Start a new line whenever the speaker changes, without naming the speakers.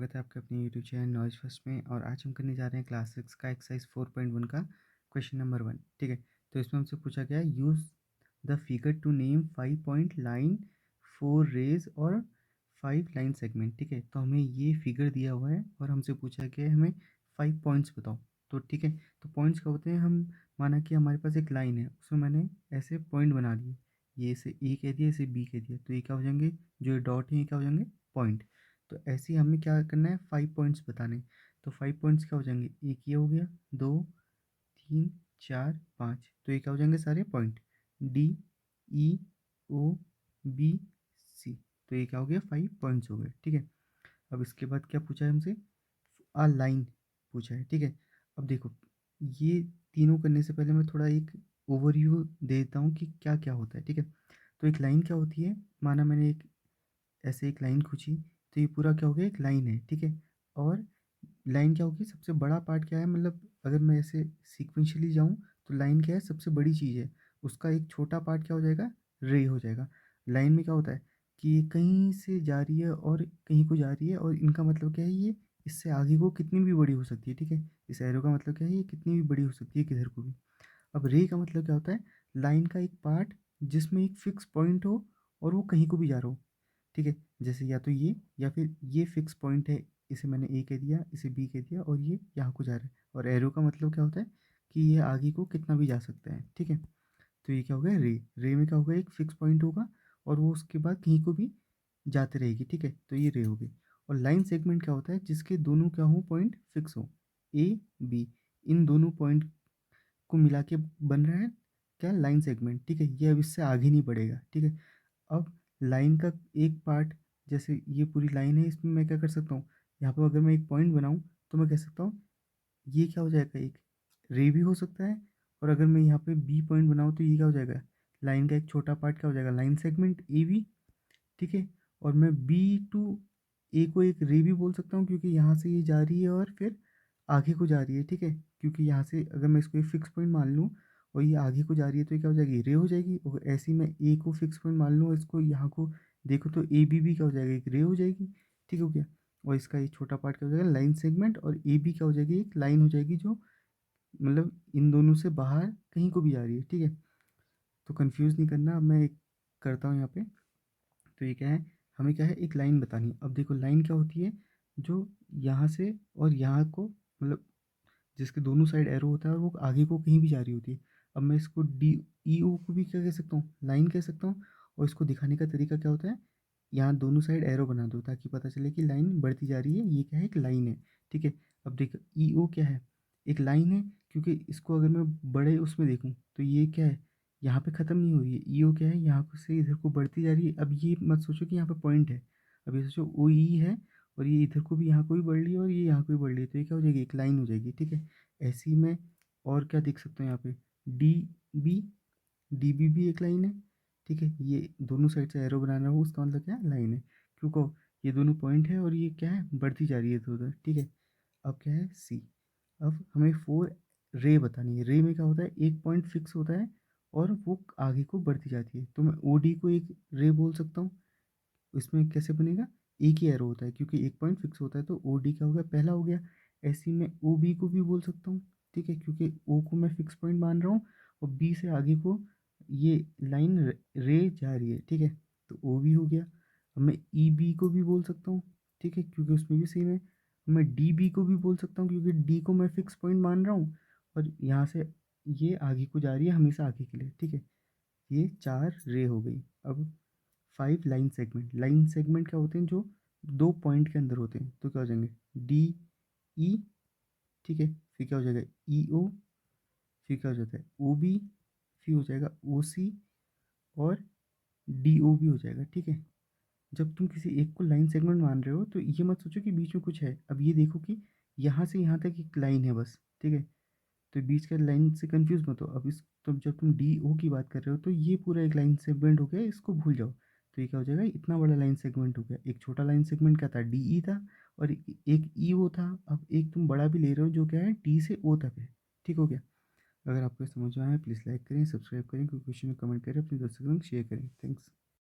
स्वागत है आपके अपने यूट्यूब चैनल नॉइज़ फर्स्ट में। और आज हम करने जा रहे हैं क्लास 6 का एक्सरसाइज 4.1 का क्वेश्चन नंबर 1। ठीक है, तो इसमें हमसे पूछा गया है use the figure to name 5 point line 4 rays और 5 लाइन सेगमेंट। ठीक है, तो हमें ये फिगर दिया हुआ है और हमसे पूछा गया है हमें 5 पॉइंट्स बताओ। तो ठीक है, तो पॉइंट्स क्या होते हैं, हम माना कि हमारे पास एक लाइन है, उसमें मैंने ऐसे पॉइंट बना दिए, ये इसे ए कह दिया, इसे बी कह दिया, तो ये क्या हो जाएंगे, जो ये डॉट है ये क्या हो जाएंगे, पॉइंट। तो ऐसे ही हमें क्या करना है, 5 पॉइंट्स बताने। तो 5 पॉइंट्स क्या हो जाएंगे, एक ये हो गया, 2 3 4 5, तो ये क्या हो जाएंगे सारे point, D E O B C. तो ये क्या हो गया, 5 पॉइंट्स हो गए। ठीक है, अब इसके बाद क्या पूछा है हमसे, आ लाइन पूछा है। ठीक है, अब देखो, ये तीनों करने से पहले मैं थोड़ा एक ओवरव्यू देता हूँ कि क्या क्या होता है। ठीक है, तो एक लाइन क्या होती है, माना मैंने एक ऐसे एक लाइन खींची, तो ये पूरा क्या हो गया, एक लाइन है। ठीक है, और लाइन क्या होगी, सबसे बड़ा पार्ट क्या है, मतलब अगर मैं ऐसे सीक्वेंशियली जाऊँ तो लाइन क्या है, सबसे बड़ी चीज़ है, उसका एक छोटा पार्ट क्या हो जाएगा, रे हो जाएगा। लाइन में क्या होता है कि ये कहीं से जा रही है और कहीं को जा रही है, और इनका मतलब क्या है, ये इससे आगे को कितनी भी बड़ी हो सकती है। ठीक है, इस एरो का मतलब क्या है, ये कितनी भी बड़ी हो सकती है किधर को भी। अब रे का मतलब क्या होता है, लाइन का एक पार्ट जिसमें एक फिक्स पॉइंट हो और वो कहीं को भी जा रहा हो। ठीक है, जैसे या तो ये या फिर ये फिक्स पॉइंट है, इसे मैंने ए कह दिया, इसे बी कह दिया, और ये यहाँ को जा रहा है। और एरो का मतलब क्या होता है कि ये आगे को कितना भी जा सकता है। ठीक है, तो ये क्या होगा, रे। रे में क्या होगा, एक फिक्स पॉइंट होगा और वो उसके बाद कहीं को भी जाते रहेगी। ठीक है, तो ये रे होगी। और लाइन सेगमेंट क्या होता है, जिसके दोनों क्या हो, पॉइंट फिक्स हो, ए बी, इन दोनों पॉइंट को मिला के बन रहा है क्या, लाइन सेगमेंट। ठीक है, ये अब इससे आगे नहीं बढ़ेगा। ठीक है, अब लाइन का एक पार्ट, जैसे ये पूरी लाइन है, इसमें मैं क्या कर सकता हूँ, यहाँ पर अगर मैं एक पॉइंट बनाऊँ तो मैं कह सकता हूँ ये क्या हो जाएगा, एक रे भी हो सकता है। और अगर मैं यहाँ पे बी पॉइंट बनाऊँ तो ये क्या हो जाएगा, लाइन का एक छोटा पार्ट क्या हो जाएगा, लाइन सेगमेंट ए बी। ठीक है, और मैं बी टू ए को एक रे भी बोल सकता हूँ, क्योंकि यहाँ से ये जा रही है और फिर आगे को जा रही है। ठीक है, क्योंकि यहाँ से अगर मैं इसको एक फिक्स पॉइंट मान लूँ और ये आगे को जा रही है, तो ये क्या हो जाएगी, रे हो जाएगी। और ऐसे ही मैं ए को फिक्स पॉइंट मान लूँ, इसको यहाँ को देखो तो ए बी भी क्या हो जाएगा, एक रे हो जाएगी। ठीक हो गया, और इसका एक छोटा पार्ट क्या हो जाएगा, लाइन सेगमेंट, और ए बी क्या हो जाएगी, एक लाइन हो जाएगी जो मतलब इन दोनों से बाहर कहीं को भी जा रही है। ठीक है, तो कंफ्यूज नहीं करना, अब मैं एक करता हूँ यहाँ पे। तो ये क्या है, हमें क्या है, एक लाइन बतानी है। अब देखो, लाइन क्या होती है, जो यहाँ से और यहाँ को मतलब जिसके दोनों साइड एरो होता है और वो आगे को कहीं भी जा रही होती है। अब मैं इसको डी ई ओ को भी क्या कह सकता हूँ, लाइन कह सकता हूँ। और इसको दिखाने का तरीका क्या होता है, यहाँ दोनों साइड एरो बना दो ताकि पता चले कि लाइन बढ़ती जा रही है, ये क्या है, एक लाइन है। ठीक है, अब देखो ई ओ क्या है, एक लाइन है, क्योंकि इसको अगर मैं बड़े उसमें देखूँ तो ये क्या है, यहाँ पे ख़त्म नहीं हो रही है। ई ओ क्या है, यहाँ से इधर को बढ़ती जा रही है। अब ये मत सोचो कि यहाँ पे पॉइंट है, अब ये सोचो ओ ई है, और ये इधर को भी यहाँ को भी बढ़ रही है और ये यहाँ को भी बढ़ रही है, तो ये क्या हो जाएगी, एक लाइन हो जाएगी। ठीक है, ऐसे ही मैं और क्या देख सकता हूँ यहाँ पे, डी बी, डी बी भी एक लाइन है। ठीक है, ये दोनों साइड से एरो बनाना हो, उसका मतलब क्या है, लाइन है, क्योंकि ये दोनों पॉइंट है और ये क्या है, बढ़ती जा रही है इधर उधर। ठीक है, अब क्या है, सी। अब हमें 4 रे बतानी है। रे में क्या होता है, एक पॉइंट फिक्स होता है और वो आगे को बढ़ती जाती है, तो मैं ओ डी को एक रे बोल सकता हूँ। इसमें कैसे बनेगा, एक ही एरो होता है, क्योंकि एक पॉइंट फिक्स होता है, तो ओ डी क्या हो गया, पहला हो गया। ऐसे ही मैं ओ बी को भी बोल सकता हूँ। ठीक है, क्योंकि ओ को मैं फिक्स पॉइंट मान रहा हूँ और बी से आगे को ये लाइन रे जा रही है। ठीक है, तो ओ बी हो गया। अब मैं ई बी को भी बोल सकता हूँ। ठीक है, क्योंकि उसमें भी सेम है। मैं डी बी को भी बोल सकता हूँ, क्योंकि डी को मैं फिक्स पॉइंट मान रहा हूँ और यहाँ से ये आगे को जा रही है हमेशा आगे के लिए। ठीक है, ये 4 रे हो गई। अब 5 लाइन सेगमेंट। लाइन सेगमेंट क्या होते हैं, जो 2 पॉइंट के अंदर होते हैं, तो क्या हो जाएंगे, डी ई। ठीक है, फिर क्या हो जाएगा, ई ओ, फिर क्या हो जाता है, ओ बी, फिर हो जाएगा ओ सी, और डी ओ भी हो जाएगा। ठीक है, जब तुम किसी एक को लाइन सेगमेंट मान रहे हो तो ये मत सोचो कि बीच में कुछ है। अब ये देखो कि यहाँ से यहाँ तक एक लाइन है बस। ठीक है, तो बीच का लाइन से कंफ्यूज मत हो। अब इस तो जब तुम डी ओ की बात कर रहे हो तो ये पूरा एक लाइन सेगमेंट हो गया, इसको भूल जाओ। तो ये क्या हो जाएगा, इतना बड़ा लाइन सेगमेंट हो गया। एक छोटा लाइन सेगमेंट क्या था, डी ई था, और एक ई ओ था। अब एक तुम बड़ा भी ले रहे हो जो क्या है, डी से ओ तक है। ठीक हो गया, अगर आपको समझ में आया प्लीज़ लाइक करें, सब्सक्राइब करें, कोई क्वेश्चन में कमेंट करें, अपने दोस्तों के संग शेयर करें। थैंक्स।